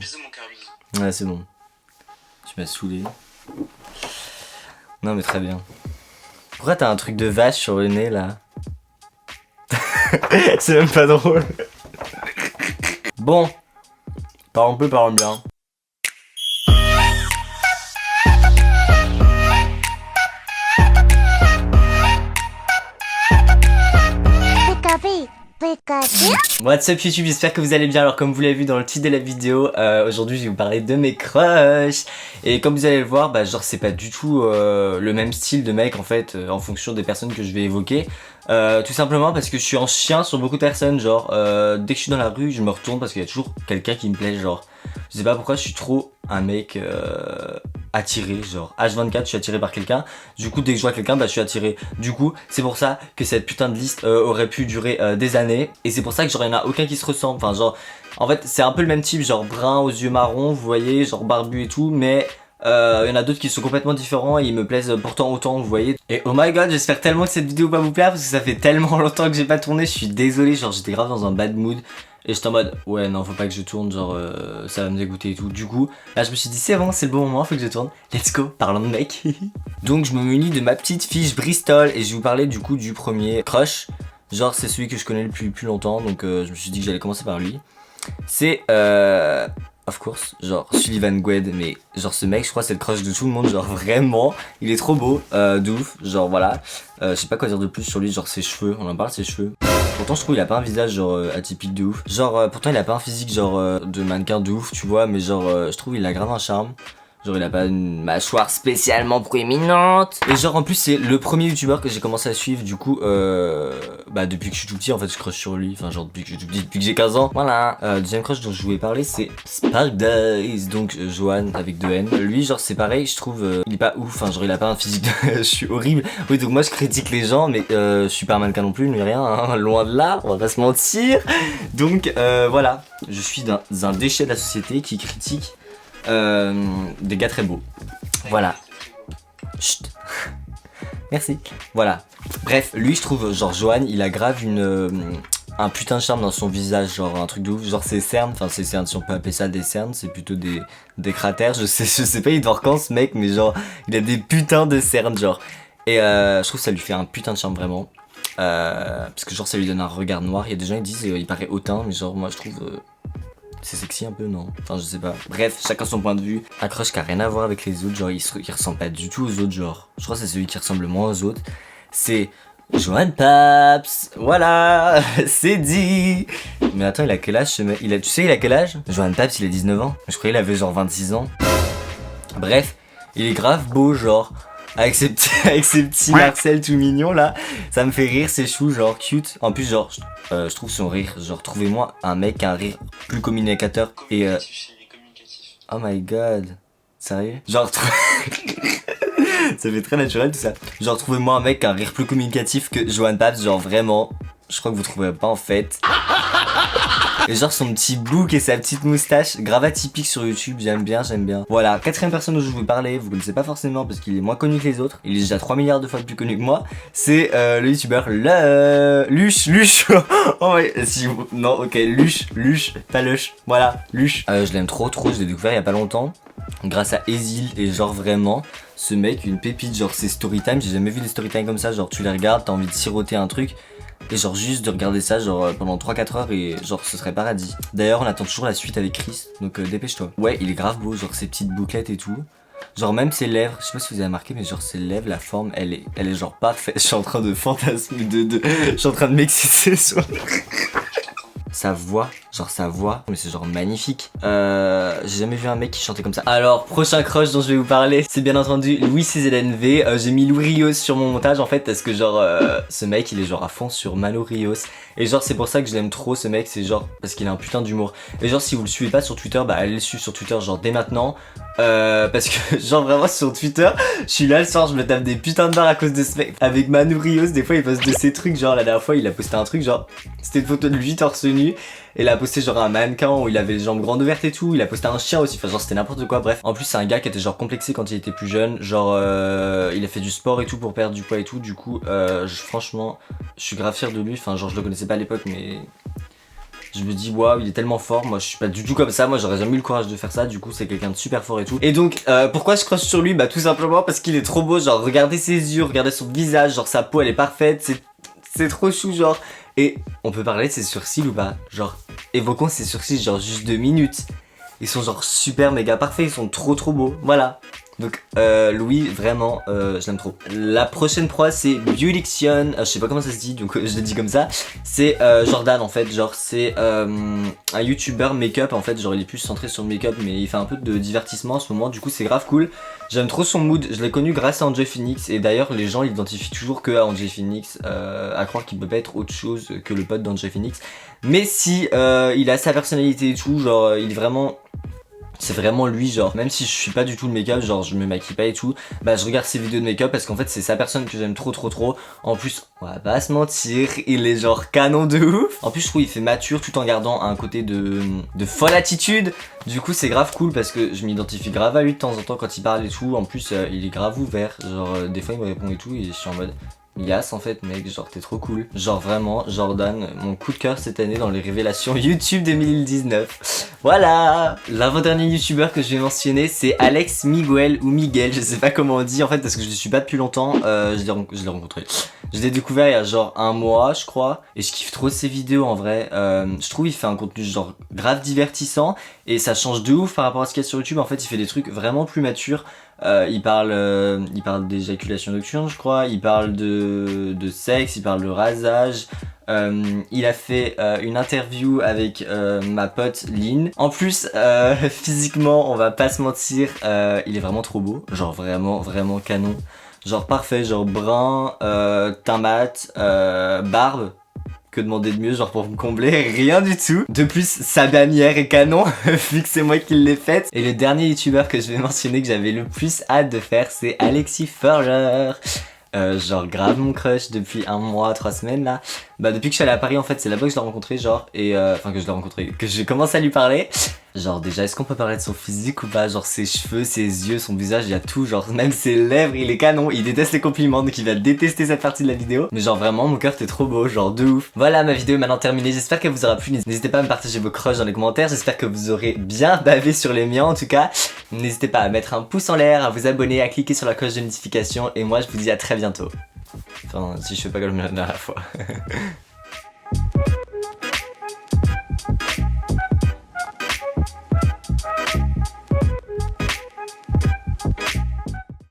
Bisous mon cœur, bisous. Ouais, c'est bon. Tu m'as saoulé. Non, mais très bien. Pourquoi t'as un truc de vache sur le nez là? C'est même pas drôle. Bon. Parlons peu, parlons bien. What's up YouTube, j'espère que vous allez bien. Alors comme vous l'avez vu dans le titre de la vidéo, aujourd'hui je vais vous parler de mes crushs. Et comme vous allez le voir, bah genre c'est pas du tout le même style de mec en fait, en fonction des personnes que je vais évoquer. Tout simplement parce que je suis en chien sur beaucoup de personnes, genre dès que je suis dans la rue je me retourne parce qu'il y a toujours quelqu'un qui me plaît, genre je sais pas pourquoi je suis trop un mec attiré, genre H24 je suis attiré par quelqu'un, du coup dès que je vois quelqu'un bah je suis attiré, du coup c'est pour ça que cette putain de liste aurait pu durer des années, et c'est pour ça que genre il y en a aucun qui se ressemble, enfin genre en fait c'est un peu le même type, genre brun aux yeux marrons, vous voyez, genre barbu et tout, mais il y en a d'autres qui sont complètement différents et ils me plaisent pourtant autant, vous voyez. Et oh my god, j'espère tellement que cette vidéo va vous plaire parce que ça fait tellement longtemps que j'ai pas tourné, je suis désolé, genre j'étais grave dans un bad mood. Et j'étais en mode, ouais non faut pas que je tourne, genre ça va me dégoûter et tout. Du coup, là je me suis dit c'est bon, c'est le bon moment, faut que je tourne. Let's go, parlons de mec. Donc je me munis de ma petite fiche Bristol et je vais vous parler du coup du premier crush. Genre c'est celui que je connais depuis plus longtemps, donc je me suis dit que j'allais commencer par lui. C'est of course, genre Sullivan Gwed, mais genre ce mec je crois c'est le crush de tout le monde, genre vraiment, il est trop beau, de ouf, genre voilà. Je sais pas quoi dire de plus sur lui, genre ses cheveux, on en parle de ses cheveux. Pourtant je trouve il a pas un visage genre atypique de ouf. Genre pourtant il a pas un physique genre de mannequin de ouf, tu vois, mais genre je trouve il a grave un charme. Genre il a pas une mâchoire spécialement proéminente. Et genre en plus c'est le premier youtubeur que j'ai commencé à suivre du coup bah depuis que je suis tout petit en fait je crush sur lui. Enfin genre depuis que je suis tout petit, depuis que j'ai 15 ans. Voilà. Deuxième crush dont je voulais parler c'est Spark Days. Donc Johan avec 2 N. Lui genre c'est pareil je trouve il est pas ouf. Enfin genre il a pas un physique de... je suis horrible. Oui donc moi je critique les gens mais je suis pas un mannequin non plus ni rien hein, loin de là. On va pas se mentir. Donc voilà. Je suis un déchet de la société qui critique des gars très beaux. Voilà. Chut. Merci. Voilà. Bref, lui je trouve genre Johan il a grave un putain de charme dans son visage, genre un truc de ouf, genre ses cernes, enfin ses cernes si on peut appeler ça des cernes, c'est plutôt des cratères, je sais pas il dort quand ce mec mais genre il a des putains de cernes genre. Et je trouve que ça lui fait un putain de charme vraiment. Parce que genre ça lui donne un regard noir, il y a des gens qui disent il paraît hautain mais genre moi je trouve c'est sexy un peu, non? Enfin, je sais pas. Bref, chacun son point de vue. Un crush qui a rien à voir avec les autres, genre il ressemble pas du tout aux autres, genre. Je crois que c'est celui qui ressemble le moins aux autres. C'est Johan Paps. Voilà, c'est dit. Mais attends, il a quel âge ce mec? Tu sais, il a quel âge? Johan Paps, il a 19 ans. Je croyais qu'il avait genre 26 ans. Bref, il est grave beau, genre. Avec ses petits Marcel tout mignons là, ça me fait rire, c'est chou, genre cute. En plus genre, je trouve son rire, genre trouvez-moi un mec qui a un rire plus communicateur et oh my god, sérieux? Genre ça fait très naturel tout ça. Genre trouvez-moi un mec qui a un rire plus communicatif que Johan Paps, genre vraiment, je crois que vous trouverez pas en fait. Et genre son petit bouc et sa petite moustache, grave atypique sur YouTube, j'aime bien. Voilà, quatrième personne dont je vous parlais, vous connaissez pas forcément parce qu'il est moins connu que les autres, il est déjà 3 milliards de fois plus connu que moi, c'est le youtubeur Luche. Oh ouais, si vous... Non, ok, Luche, pas Lush, voilà, Luche. Je l'aime trop, je l'ai découvert il y a pas longtemps, grâce à Ezil, et genre vraiment, ce mec, une pépite, genre c'est storytime, j'ai jamais vu des storytime comme ça, genre tu les regardes, t'as envie de siroter un truc, et genre juste de regarder ça genre pendant 3-4 heures et genre ce serait paradis. D'ailleurs on attend toujours la suite avec Chris, donc dépêche-toi. Ouais il est grave beau, genre ses petites bouclettes et tout. Genre même ses lèvres, je sais pas si vous avez remarqué mais genre ses lèvres, la forme elle est genre parfaite. Je suis en train de fantasmer je suis en train de m'exciter sur... Sa voix, mais c'est genre magnifique. J'ai jamais vu un mec qui chantait comme ça. Alors, prochain crush dont je vais vous parler, c'est bien entendu Louis CZNV. J'ai mis Lou Rios sur mon montage en fait parce que genre ce mec il est genre à fond sur Mano Rios. Et genre c'est pour ça que je l'aime trop ce mec, c'est genre parce qu'il a un putain d'humour. Et genre si vous le suivez pas sur Twitter, bah allez le suivre sur Twitter genre dès maintenant. Parce que genre vraiment sur Twitter, je suis là le soir, je me tape des putains de barres à cause de ce mec. Avec Manu Rios, des fois il poste de ces trucs, genre la dernière fois il a posté un truc genre, c'était une photo de lui torse nu. Et il a posté genre un mannequin où il avait les jambes grandes ouvertes et tout, il a posté un chien aussi, enfin genre c'était n'importe quoi, bref. En plus c'est un gars qui était genre complexé quand il était plus jeune, genre il a fait du sport et tout pour perdre du poids et tout, du coup franchement je suis grave fier de lui, enfin genre je le connaissais pas à l'époque mais Je me dis waouh, il est tellement fort. Moi je suis pas du tout comme ça, moi j'aurais jamais eu le courage de faire ça. Du coup c'est quelqu'un de super fort et tout. Et donc pourquoi je crush sur lui? Bah tout simplement parce qu'il est trop beau. Genre regardez ses yeux, regardez son visage, genre sa peau elle est parfaite, c'est trop chou genre. Et on peut parler de ses sourcils ou pas? Genre évoquons ses sourcils genre juste 2 minutes. Ils sont genre super méga parfaits, ils sont trop beaux, voilà. Donc Louis, vraiment, je l'aime trop. La prochaine proie c'est Beautyxion, je sais pas comment ça se dit, donc je le dis comme ça. C'est Jordan en fait, genre c'est un youtubeur make-up en fait, genre il est plus centré sur le make-up mais il fait un peu de divertissement en ce moment, du coup c'est grave cool. J'aime trop son mood, je l'ai connu grâce à Enjoy Phoenix et d'ailleurs les gens l'identifient toujours que à Enjoy Phoenix, à croire qu'il peut pas être autre chose que le pote d'Enjoy Phoenix. Mais si il a sa personnalité et tout, genre il est vraiment... C'est vraiment lui, genre, même si je suis pas du tout le make-up, genre je me maquille pas et tout, bah je regarde ses vidéos de make-up parce qu'en fait c'est sa personne que j'aime trop. En plus, on va pas se mentir, il est genre canon de ouf. En plus je trouve il fait mature tout en gardant un côté de folle attitude. Du coup c'est grave cool parce que je m'identifie grave à lui de temps en temps quand il parle et tout. En plus il est grave ouvert, genre des fois il me répond et tout et je suis en mode... Yes en fait mec, genre t'es trop cool. Genre vraiment Jordan, mon coup de cœur cette année dans les révélations YouTube 2019. Voilà. L'avant-dernier youtubeur que je vais mentionner c'est Alex Miguel ou Miguel, je sais pas comment on dit en fait parce que je le suis pas depuis longtemps, je l'ai rencontré. Je l'ai découvert il y a genre un mois je crois et je kiffe trop ses vidéos en vrai. Je trouve il fait un contenu genre grave divertissant et ça change de ouf par rapport à ce qu'il y a sur YouTube. En fait il fait des trucs vraiment plus matures. Il parle d'éjaculation nocturne je crois, il parle de sexe, il parle de rasage. Il a fait une interview avec ma pote Lynn. En plus physiquement on va pas se mentir, il est vraiment trop beau, genre vraiment canon. Genre parfait, genre brun, teint mat, barbe. Que demander de mieux genre pour me combler? Rien du tout. De plus sa bannière est canon vu que c'est moi qui l'ai faite. Et le dernier youtubeur que je vais mentionner que j'avais le plus hâte de faire c'est Alexis Furler. Genre grave mon crush depuis un mois, 3 semaines là. Bah depuis que je suis allé à Paris en fait c'est là-bas que je l'ai rencontré genre. Et enfin que je l'ai rencontré, que j'ai commencé à lui parler. Genre déjà est-ce qu'on peut parler de son physique ou pas? Genre ses cheveux, ses yeux, son visage, il y a tout. Genre même ses lèvres, il est canon. Il déteste les compliments donc il va détester cette partie de la vidéo. Mais genre vraiment mon cœur t'es trop beau, genre de ouf. Voilà ma vidéo est maintenant terminée, j'espère qu'elle vous aura plu. N'hésitez pas à me partager vos crushs dans les commentaires. J'espère que vous aurez bien bavé sur les miens en tout cas. N'hésitez pas à mettre un pouce en l'air, à vous abonner, à cliquer sur la cloche de notification. Et moi je vous dis à très bientôt. Enfin si je fais pas comme la dernière fois.